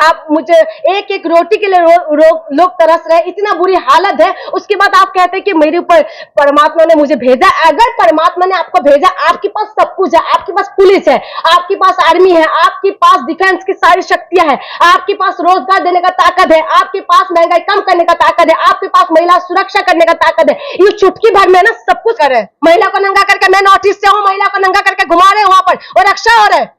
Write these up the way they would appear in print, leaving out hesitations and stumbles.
आप मुझे एक एक रोटी के लिए लोग तरस रहे, इतना बुरी हालत है। उसके बाद आप कहते हैं कि मेरे ऊपर परमात्मा ने मुझे भेजा। अगर परमात्मा ने आपको भेजा, आपके पास सब कुछ है, आपके पास पुलिस है, आपके पास आर्मी है, आपके पास डिफेंस की सारी शक्तियां हैं, आपके पास रोजगार देने का ताकत है, आपके पास महंगाई कम करने का ताकत है, आपके पास महिला सुरक्षा करने का ताकत है। ये चुटकी भर में ना सब कुछ कर रहे हैं। महिला को नंगा करके, मैं नॉर्थ ईस्ट से हूं, महिला को नंगा करके घुमा रहे हैं वहां पर और रक्षा हो रहा है।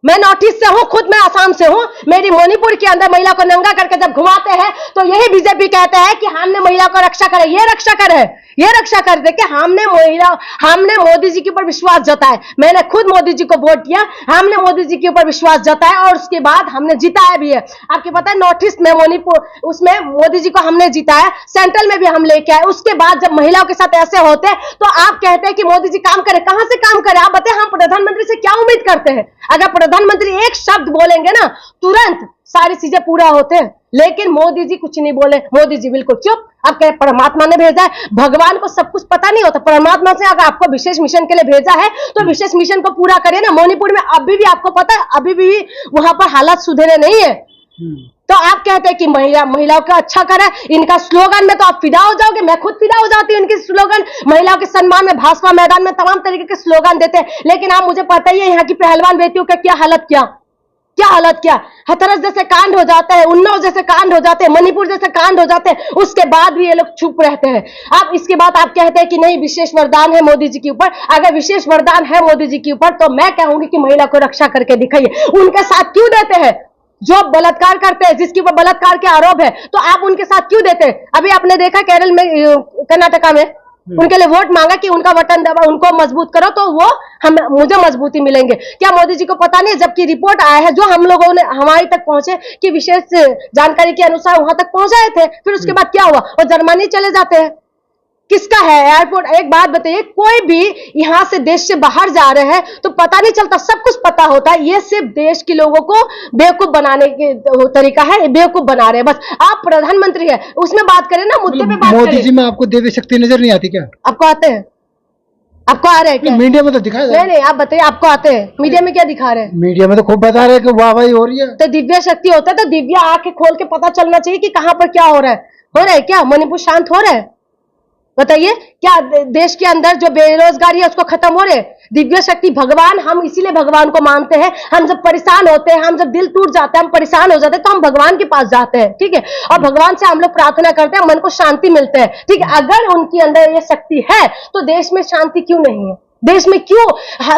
मैं नॉर्थ ईस्ट से हूं, खुद मैं आसाम से हूं। मेरी मणिपुर के अंदर महिला को नंगा करके जब घुमाते हैं तो यही बीजेपी कहते हैं कि हमने महिला को रक्षा करे। ये रक्षा करे, ये रक्षा कर दे कि हमने मोदी जी के ऊपर विश्वास जताया। मैंने खुद मोदी जी को वोट दिया, हमने मोदी जी के ऊपर विश्वास जताया और उसके बाद हमने जिताया भी है। आपको पता है नॉर्थ ईस्ट में मणिपुर उसमें मोदी जी को हमने जिताया, सेंट्रल में भी हम लेके आए। उसके बाद जब महिलाओं के साथ ऐसे होते तो आप कहते हैं कि मोदी जी काम करे। कहां से काम करे आप बताएं? हम प्रधानमंत्री से क्या उम्मीद करते हैं? अगर प्रधानमंत्री एक शब्द बोलेंगे ना, तुरंत सारी चीजें पूरा होते हैं। लेकिन मोदी जी कुछ नहीं बोले, मोदी जी बिल्कुल चुप। अब कहे परमात्मा ने भेजा है, भगवान को सब कुछ पता नहीं होता। परमात्मा से अगर आपको विशेष मिशन के लिए भेजा है तो विशेष मिशन को पूरा करिए ना। मणिपुर में अभी भी आपको पता है, अभी भी वहां पर हालात सुधरे नहीं है। तो आप कहते हैं कि महिलाओं का अच्छा करा। इनका स्लोगन में तो आप फिदा हो जाओगे। मैं खुद फिदा हो जाती हूँ इनकी स्लोगन। महिलाओं के सम्मान में भाजपा मैदान में तमाम तरीके के स्लोगन देते हैं। लेकिन आप मुझे पता ही है यहाँ की पहलवान बेटियों का क्या हालत, क्या हालत, क्या हथरस जैसे कांड हो जाते हैं, उन्नाव जैसे कांड हो जाते हैं, मणिपुर जैसे कांड हो जाते हैं, उसके बाद भी ये लोग चुप रहते हैं। आप इसके बाद आप कहते हैं कि नहीं विशेष वरदान है मोदी जी के ऊपर। अगर विशेष वरदान है मोदी जी के ऊपर तो मैं कहूंगी कि महिला को रक्षा करके दिखाइए। उनके साथ क्यों देते हैं? जो बलात्कार करते हैं, जिसके ऊपर बलात्कार के आरोप है, तो आप उनके साथ क्यों देते हैं? अभी आपने देखा केरल में, कर्नाटका में उनके लिए वोट मांगा कि उनका बटन दबा, उनको मजबूत करो तो वो मुझे मजबूती मिलेंगे। क्या मोदी जी को पता नहीं? जबकि रिपोर्ट आया है जो हम लोगों ने हमारे तक पहुंचे कि विशेष जानकारी के अनुसार वहां तक पहुंचाए थे। फिर उसके बाद क्या हुआ? और जर्मनी चले जाते हैं। किसका है एयरपोर्ट? एक बात बताइए, कोई भी यहां से देश से बाहर जा रहे हैं तो पता नहीं चलता, सब कुछ पता होता है। ये सिर्फ देश के लोगों को बेवकूफ बनाने के तरीका है, बेवकूफ बना रहे हैं बस। आप प्रधानमंत्री है, उसमें बात करें ना, मुद्दे पे बात करें। मोदी जी में आपको देवी शक्ति नजर नहीं आती क्या? आपको आते हैं? आपको आ रहे हैं क्या? मीडिया में तो दिखाया नहीं, आप बताइए आपको आते हैं? मीडिया में क्या दिखा रहे हैं? मीडिया में तो खूब बता रहे हैं कि वाह हो रही है। तो दिव्य शक्ति होता है तो दिव्य आंखें खोल के पता चलना चाहिए कि कहां पर क्या हो रहा है क्या? मणिपुर शांत हो रहा है? बताइए, क्या देश के अंदर जो बेरोजगारी है उसको खत्म हो रहे? दिव्य शक्ति भगवान, हम इसीलिए भगवान को मानते हैं। हम जब परेशान होते हैं, हम जब दिल टूट जाते हैं, हम परेशान हो जाते हैं तो हम भगवान के पास जाते हैं, ठीक है। और भगवान से हम लोग प्रार्थना करते हैं, मन को शांति मिलते हैं, ठीक है। अगर उनके अंदर ये शक्ति है तो देश में शांति क्यों नहीं है? देश में क्यों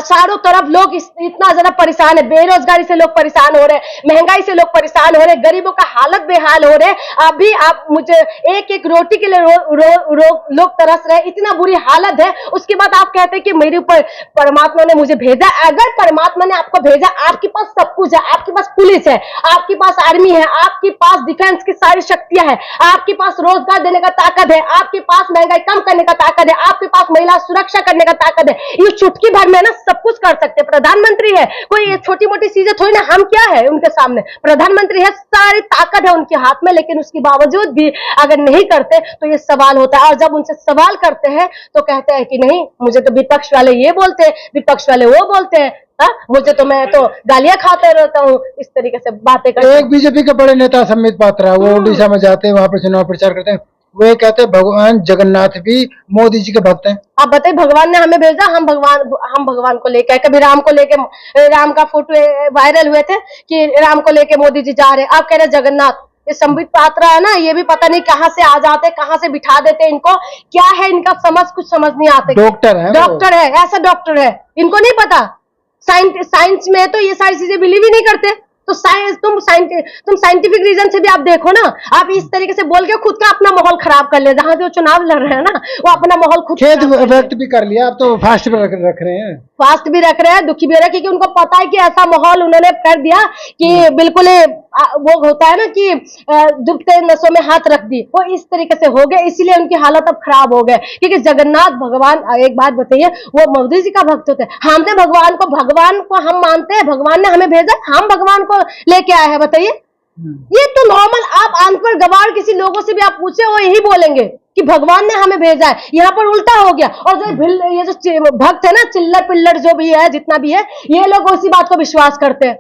चारों तरफ लोग इतना ज्यादा परेशान है? बेरोजगारी से लोग परेशान हो रहे हैं, महंगाई से लोग परेशान हो रहे हैं, गरीबों का हालत बेहाल हो रहे हैं। अभी आप मुझे एक एक रोटी के लिए लोग तरस रहे हैं, इतना बुरी हालत है। उसके बाद आप कहते हैं कि मेरे ऊपर परमात्मा ने मुझे भेजा। अगर परमात्मा ने आपको भेजा, आपके पास सब कुछ है, आपके पास पुलिस है, आपके पास आर्मी है, आपके पास डिफेंस की सारी शक्तियां हैं, आपके पास रोजगार देने का ताकत है, आपके पास महंगाई कम करने का ताकत है, आपके पास महिला सुरक्षा करने का ताकत है। ये चुटकी भर में ना सब कुछ कर सकते हैं। प्रधानमंत्री है, कोई ये छोटी मोटी चीजें थोड़ी ना। हम क्या है उनके सामने? प्रधानमंत्री है, सारी ताकत है उनके हाथ में, लेकिन उसके बावजूद भी अगर नहीं करते तो ये सवाल होता है। और जब उनसे सवाल करते हैं तो कहते हैं कि नहीं, मुझे तो विपक्ष वाले ये बोलते हैं, विपक्ष वाले वो बोलते हैं, मुझे तो, मैं तो गालियां खाते रहता हूँ, इस तरीके से बातें करते। एक बीजेपी के बड़े नेता संबित पात्रा, वो उड़ीसा में जाते हैं, वहां पर चुनाव प्रचार करते हैं, वे कहते हैं भगवान जगन्नाथ भी मोदी जी के भक्त हैं। आप बताइए, भगवान ने हमें भेजा, हम भगवान को लेके, कभी राम को लेके, राम का फोटो वायरल हुए थे कि राम को लेके मोदी जी जा रहे हैं, आप कह रहे जगन्नाथ। ये संबित पात्रा है ना, ये भी पता नहीं कहां से आ जाते, कहां से बिठा देते इनको। क्या है इनका कुछ समझ नहीं आते। डॉक्टर है, ऐसा डॉक्टर है, इनको नहीं पता। साइंस में तो ये सारी चीजें बिलीव ही नहीं करते। तो तुम साइंटिफिक रीजन से भी आप देखो ना। आप इस तरीके से बोल के खुद का अपना माहौल खराब कर ले। जहां जो चुनाव लड़ रहे हैं ना, वो अपना माहौल खुद खेद व्यक्त भी कर लिया। आप तो फास्ट भी रख रहे हैं, फास्ट भी रख रहे हैं, दुखी भी रख रहे हैं, क्योंकि उनको पता है कि ऐसा माहौल उन्होंने कर दिया कि बिल्कुल वो होता है ना कि डूबते नसों में हाथ रख दी, वो इस तरीके से हो गए। इसीलिए उनकी हालत अब खराब हो गए। क्योंकि जगन्नाथ भगवान, एक बात बताइए, वो मोदी जी का भक्त होते हैं। हमने भगवान को हम मानते हैं, भगवान ने हमें भेजा, हम भगवान को लेके आए हैं। बताइए, ये तो नॉर्मल, आप अनपढ़ गवार किसी लोगों से भी आप पूछे, वो यही बोलेंगे कि भगवान ने हमें भेजा है। यहाँ पर उल्टा हो गया। और ये जो भक्त है ना, चिल्लर पिल्लर जो भी है, जितना भी है, ये लोग उसी बात को विश्वास करते हैं।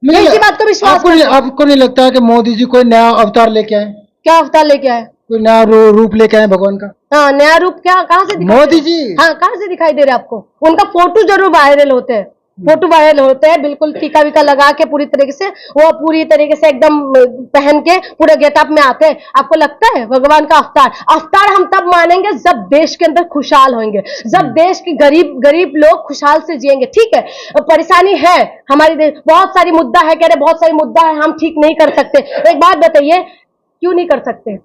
इसी बात को विश्वास करते हैं। आपको नहीं लगता है कि मोदी जी कोई नया अवतार लेके आए, क्या अवतार लेके आए? कोई नया रूप लेके आए भगवान का? हाँ, नया रूप क्या, कहाँ से दिखाई मोदी दे रहा है? जी। हाँ, कहाँ से दिखाई दे रहा है आपको? उनका फोटो जरूर वायरल होते हैं, फोटो वायरल होते हैं, बिल्कुल टीका वीका लगा के पूरी तरीके से, वो पूरी तरीके से एकदम पहन के पूरे गेटअप में आते हैं। आपको लगता है भगवान का अवतार? अवतार हम तब मानेंगे जब देश के अंदर खुशहाल होंगे, जब देश के गरीब लोग खुशहाल से जिएंगे। ठीक है, परेशानी है हमारे देश, बहुत सारी मुद्दा है, कह रहे बहुत सारी मुद्दा है, हम ठीक नहीं कर सकते। एक बात बताइए, क्यों नहीं कर सकते?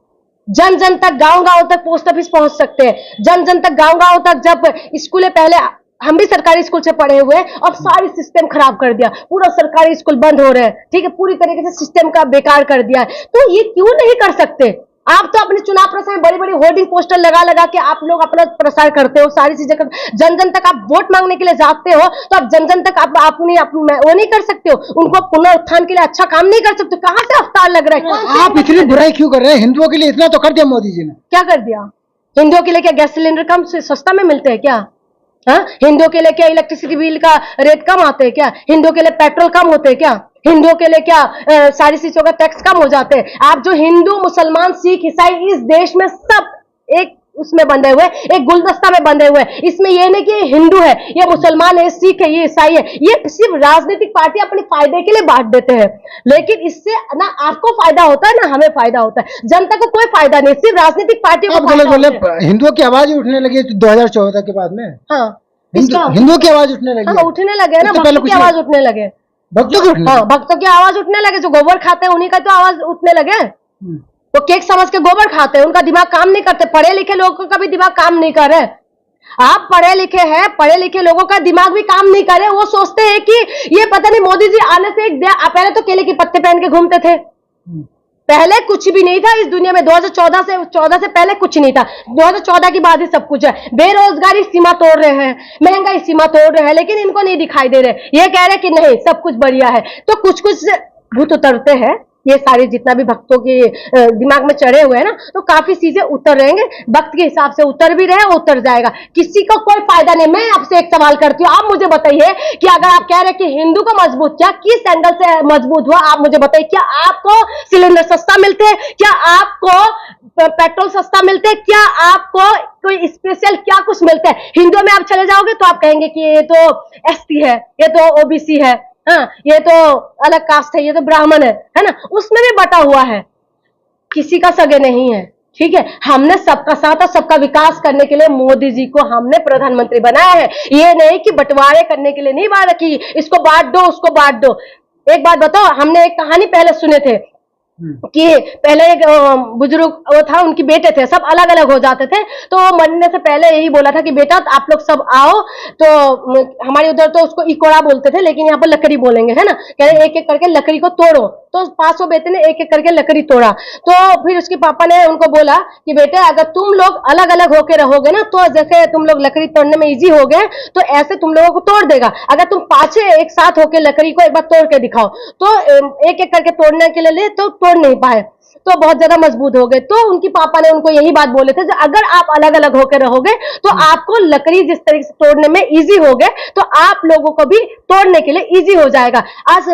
जन जन तक, गांव तक पोस्ट ऑफिस पहुंच सकते हैं, जन जन तक, गांव तक। जब स्कूलें, पहले हम भी सरकारी स्कूल से पढ़े हुए, अब सारी सिस्टम खराब कर दिया, पूरा सरकारी स्कूल बंद हो रहे हैं। ठीक है, पूरी तरीके से सिस्टम का बेकार कर दिया है। तो ये क्यों नहीं कर सकते? आप तो अपने चुनाव प्रचार में बड़ी बड़ी होर्डिंग पोस्टर लगा के आप लोग अपना प्रसार करते हो, सारी चीजें कर, जन जन तक आप वोट मांगने के लिए जाते हो, तो आप जन जन तक आप वो नहीं कर सकते हो, उनको पुनरुत्थान के लिए अच्छा काम नहीं कर सकते? कहां से अवतार लग रहा है? आप इतनी बुराई क्यों कर रहे हैं? हिंदुओं के लिए इतना तो कर दिया मोदी जी ने। क्या कर दिया? हिंदुओं के लिए क्या गैस सिलेंडर कम सस्ता में मिलते हैं क्या? हाँ, हिंदुओं के लिए क्या इलेक्ट्रिसिटी बिल का रेट कम आते हैं क्या? हिंदुओं के लिए पेट्रोल कम होते हैं क्या? हिंदुओं के लिए क्या सारी चीजों का टैक्स कम हो जाते हैं? आप जो हिंदू, मुसलमान, सिख, ईसाई इस देश में सब एक उसमें बंधे हुए, एक गुलदस्ता में बंधे हुए। इसमें यह नहीं कि ये हिंदू है, ये मुसलमान है, सिख है, ये ईसाई है, ये सिर्फ राजनीतिक पार्टी अपने फायदे के लिए बांट देते हैं। लेकिन इससे ना आपको फायदा होता है ना हमें फायदा होता है, जनता को कोई फायदा नहीं, सिर्फ राजनीतिक पार्टियों को फायदा होता है। हिंदुओं की आवाज उठने लगी 2014 के बाद में। हाँ, हिंदुओं की आवाज उठने लगी। हाँ, उठने लगे ना, भक्तों की आवाज उठने लगे, भक्तों की आवाज उठने लगे। जो गोबर खाते हैं उन्हीं का तो आवाज उठने लगे। वो केक समझ के गोबर खाते हैं, उनका दिमाग काम नहीं करते। पढ़े लिखे लोगों का भी दिमाग काम नहीं कर रहे। आप पढ़े लिखे हैं, पढ़े लिखे लोगों का दिमाग भी काम नहीं करे। वो सोचते हैं कि ये पता नहीं मोदी जी आने से पहले तो केले के पत्ते पहन के घूमते थे, पहले कुछ भी नहीं था इस दुनिया में। 2014 से पहले कुछ नहीं था, 2014 के बाद ही सब कुछ है। बेरोजगारी सीमा तोड़ रहे हैं, महंगाई सीमा तोड़ रहे हैं, लेकिन इनको नहीं दिखाई दे रहे। ये कह रहे कि नहीं सब कुछ बढ़िया है। तो कुछ कुछ भूत उतरते हैं, ये सारे जितना भी भक्तों के दिमाग में चढ़े हुए हैं ना, तो काफी चीजें उतर रहेंगे, वक्त के हिसाब से उतर भी रहे, उतर जाएगा, किसी को कोई फायदा नहीं। मैं आपसे एक सवाल करती हूँ, आप मुझे बताइए कि अगर आप कह रहे हैं कि हिंदू को मजबूत, क्या किस एंगल से मजबूत हुआ? आप मुझे बताइए, क्या आपको सिलेंडर सस्ता मिलते हैं? क्या आपको पेट्रोल सस्ता मिलते हैं? क्या आपको कोई स्पेशल क्या कुछ मिलता है? हिंदुओं में आप चले जाओगे तो आप कहेंगे कि ये तो एसटी है, ये तो ओबीसी है, हाँ, ये तो अलग कास्ट है, ये तो ब्राह्मण है ना, उसमें भी बटा हुआ है, किसी का सगे नहीं है। ठीक है, हमने सबका साथ और सबका विकास करने के लिए मोदी जी को हमने प्रधानमंत्री बनाया है। ये नहीं कि बंटवारे करने के लिए नहीं बात कि इसको बांट दो उसको बांट दो। एक बात बताओ, हमने एक कहानी पहले सुने थे कि पहले एक बुजुर्ग वो था, उनके बेटे थे, सब अलग अलग हो जाते थे, तो मरने से पहले यही बोला था कि बेटा आप लोग सब आओ। तो हमारे उधर तो उसको इकोड़ा बोलते थे, लेकिन यहाँ पर लकड़ी बोलेंगे, है ना। कह रहे एक एक करके लकड़ी को तोड़ो। तो 500 बेटे ने एक एक करके लकड़ी तोड़ा। तो फिर उसके पापा ने उनको बोला कि बेटे अगर तुम लोग अलग अलग होके रहोगे ना, तो जैसे तुम लोग लकड़ी तोड़ने में इजी हो गए, तो ऐसे तुम लोगों को तोड़ देगा। अगर तुम 5 एक साथ होके लकड़ी को एक बार तोड़ के दिखाओ, तो एक एक करके तोड़ने के लिए तो तोड़ नहीं पाए, तो बहुत ज्यादा मजबूत हो गए। तो उनके पापा ने उनको यही बात बोले थे, अगर आप अलग अलग होकर रहोगे तो आपको लकड़ी जिस तरीके से तोड़ने में इजी हो गए, तो आप लोगों को भी तोड़ने के लिए इजी हो जाएगा। आज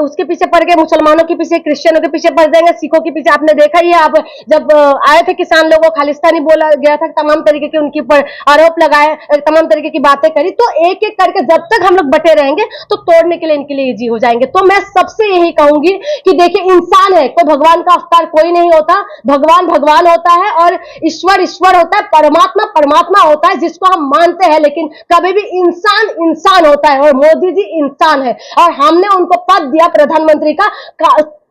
उसके पीछे पड़ गए, मुसलमानों के पीछे, क्रिश्चियनों के पीछे पड़ जाएंगे, सिखों के पीछे। आपने देखा ही है, आप जब आए थे किसान लोगों को खालिस्तानी बोला गया था, तमाम तरीके के उनके ऊपर आरोप लगाए, तमाम तरीके की बातें करी। तो एक एक करके जब तक हम लोग बटे रहेंगे तो तोड़ने के लिए इनके लिए इजी हो जाएंगे। तो मैं सबसे यही कहूंगी कि देखिए, इंसान है, कोई भगवान का अवतार कोई नहीं होता। भगवान भगवान होता है और ईश्वर ईश्वर होता है, परमात्मा परमात्मा होता है, जिसको हम मानते हैं। लेकिन कभी भी इंसान इंसान होता है, और मोदी जी इंसान है, और हमने उनको पद दिया प्रधानमंत्री का,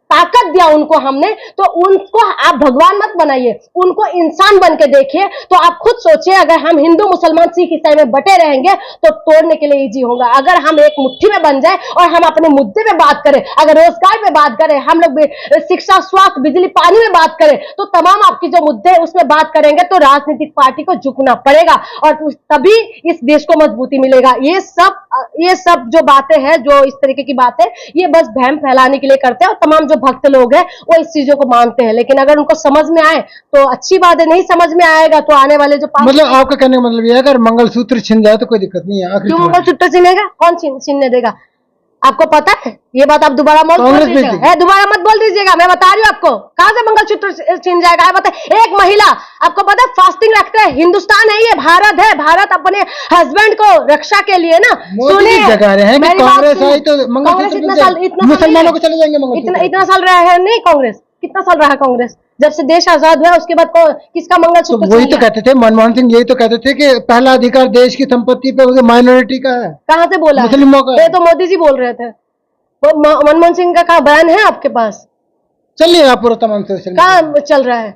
ताकत दिया उनको हमने, तो उनको आप भगवान मत बनाइए, उनको इंसान बन के देखिए। तो आप खुद सोचिए, अगर हम हिंदू मुसलमान सिख ईसाई में बटे रहेंगे तो तोड़ने के लिए इजी होगा। अगर हम एक मुट्ठी में बन जाए और हम अपने मुद्दे पे बात करें, अगर रोजगार पे बात करें, हम लोग शिक्षा, स्वास्थ्य, बिजली, पानी में बात करें, तो तमाम आपकी जो मुद्दे हैं उसमें बात करेंगे, तो राजनीतिक पार्टी को झुकना पड़ेगा और तभी इस देश को मजबूती मिलेगा। ये सब जो बातें हैं, जो इस तरीके की बातें, ये बस भ्रम फैलाने के लिए करते हैं, और तमाम जो भक्त लोग हैं वो इस चीजों को मानते हैं। लेकिन अगर उनको समझ में आए तो अच्छी बात है, नहीं समझ में आएगा तो आने वाले जो मतलब आपका कहने का मतलब ये है, अगर मंगलसूत्र छिन जाए तो कोई दिक्कत नहीं है। क्यों मंगलसूत्र छिनेगा? कौन छीनने देगा? आपको पता है ये बात? आप दोबारा मत बोल कांग्रेस दीजिएगा, भेज देगी। है दोबारा मत बोल दीजिएगा, मैं बता रही हूँ आपको। कहाँ से मंगलसूत्र छीन जाएगा? आप बताए, एक महिला, आपको पता है फास्टिंग रखते हैं, हिंदुस्तान है ये, भारत है, भारत अपने हस्बैंड को रक्षा के लिए ना, मोदी जी जगा रहे हैं कि मेरी बात कांग्रेस सुनिए। आई तो कांग्रेस मंगलसूत्र इतना मिल साल जाए, मुसलमानों को चले जाएंगे मंगलसूत्र। इतना साल रहा है नहीं कांग्रेस? कितना साल रहा कांग्रेस? जब से देश आजाद हुआ उसके बाद किसका तो मंगलसूत्र वही छीन तो लिया? कहते थे, मनमोहन सिंह यही तो कहते थे कि पहला अधिकार देश की संपत्ति पे माइनॉरिटी का है, कहाँ से बोला है? मुस्लिमों का है। ये तो मोदी जी बोल रहे थे। वो मनमोहन सिंह का कहाँ बयान है आपके पास? चलिए आप पूरा तमाम सोशल मीडिया। कहाँ चल रहा है?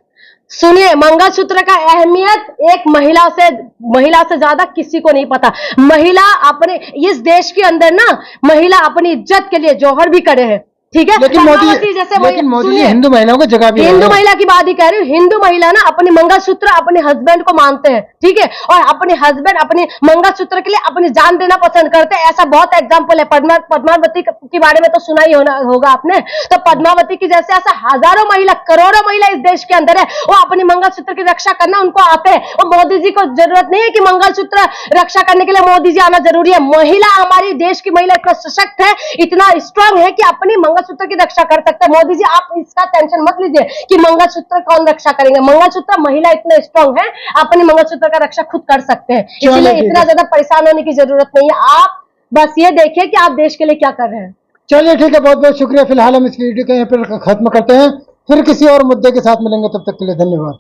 सुनिए, मंगलसूत्र का अहमियत एक महिला से ज्यादा किसी को नहीं पता। महिला अपने इस देश के अंदर ना, महिला अपनी इज्जत के लिए जौहर भी करे हैं, ठीक है? लेकिन पद्मावती जैसे मोदी जी सुनिए, हिंदू महिलाओं को जगह भी हिंदू रहे हैं। महिला की बात ही कह रही हूँ। हिंदू महिला ना अपने मंगलसूत्र अपने हस्बैंड को मानते हैं, ठीक है? और अपने हस्बैंड अपने मंगलसूत्र के लिए अपनी जान देना पसंद करते हैं। ऐसा बहुत एग्जाम्पल है। पद्मावती के बारे में तो सुना ही होगा आपने। तो पद्मावती की जैसे ऐसा हजारों महिला, करोड़ों महिला इस देश के अंदर है, वो अपने मंगलसूत्र की रक्षा करना उनको आते हैं। और मोदी जी को जरूरत नहीं है कि मंगलसूत्र रक्षा करने के लिए मोदी जी आना जरूरी है। महिला, हमारी देश की महिला इतना सशक्त है, इतना स्ट्रांग है कि अपनी मंगलसूत्र की रक्षा कर सकते हैं। मोदी जी आप इसका टेंशन मत लीजिए कि मंगलसूत्र कौन रक्षा करेंगे। मंगलसूत्र, महिला इतने स्ट्रांग है, अपनी मंगलसूत्र का रक्षा खुद कर सकते हैं। चलो इसलिए ठीक इतना है। ज्यादा परेशान होने की जरूरत नहीं है। आप बस ये देखिए कि आप देश के लिए क्या कर रहे हैं। चलिए ठीक है, बहुत बहुत शुक्रिया। फिलहाल हम इस वीडियो को यहाँ पर खत्म करते हैं, फिर किसी और मुद्दे के साथ मिलेंगे, तब तक के लिए धन्यवाद।